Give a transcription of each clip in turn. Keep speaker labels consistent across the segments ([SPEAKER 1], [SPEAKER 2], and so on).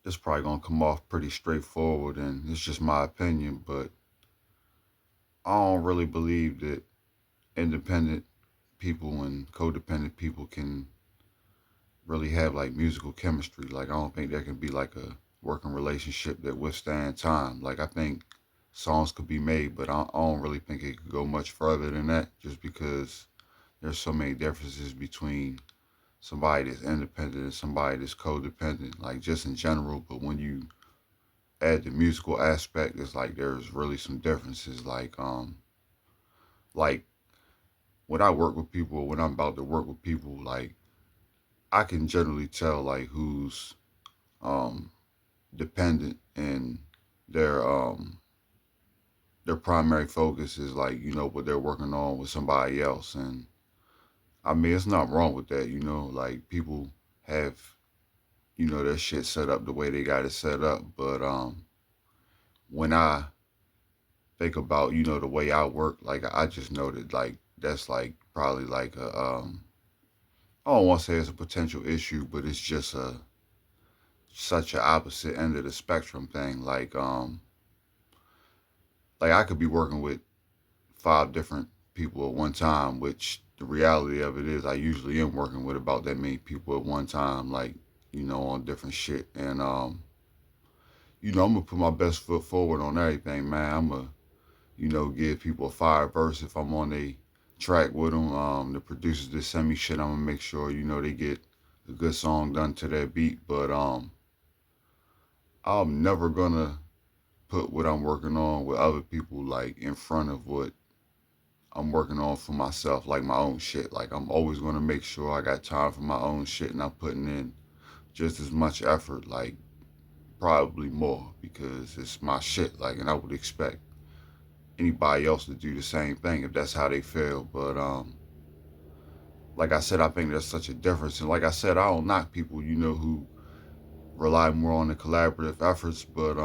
[SPEAKER 1] It's probably gonna come off pretty straightforward, and it's just my opinion, but I don't really believe that independent people and codependent people can really have like musical chemistry. Like I don't think there can be like a working relationship that withstand time. Like I think songs could be made, but I don't really think it could go much further than that, just because there's so many differences between somebody that's independent and somebody that's codependent, like just in general. But when you add the musical aspect, it's like there's really some differences. Like when I work with people, when I'm about to work with people, like I can generally tell like who's um dependent and their their primary focus is like, what they're working on with somebody else. And I mean it's not wrong with that, like people have, their shit set up the way they got it set up. But when I think about, the way I work, like I just know that like that's like probably like a I don't want to say it's a potential issue, but it's just a such a opposite end of the spectrum thing. Like I could be working with five different people at one time, which the reality of it is I usually am working with about that many people at one time, like, on different shit. And I'm gonna put my best foot forward on everything, man. I'm gonna, give people a fire verse if I'm on a track with them. The producers that send me shit, I'm gonna make sure, they get a good song done to their beat. But I'm never gonna put what I'm working on with other people like in front of what I'm working on for myself, like my own shit. Like I'm always gonna make sure I got time for my own shit and I'm putting in just as much effort, like probably more because it's my shit. Like, and I would expect anybody else to do the same thing if that's how they feel. But like I said, I think there's such a difference. And like I said, I don't knock people, who rely more on the collaborative efforts, but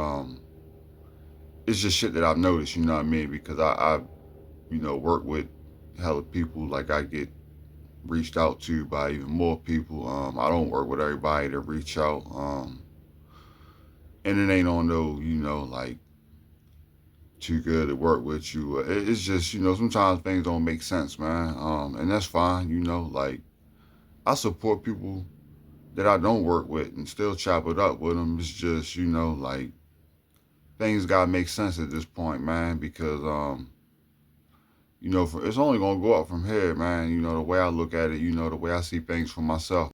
[SPEAKER 1] it's just shit that I've noticed, you know what I mean? Because I work with hella people. Like I get reached out to by even more people. I don't work with everybody that reach out. And it ain't on no, like too good to work with you. It's just, sometimes things don't make sense, man. And that's fine, like I support people that I don't work with and still chop it up with them. It's just, like things gotta make sense at this point, man, because it's only gonna go up from here, man. The way I look at it, the way I see things for myself.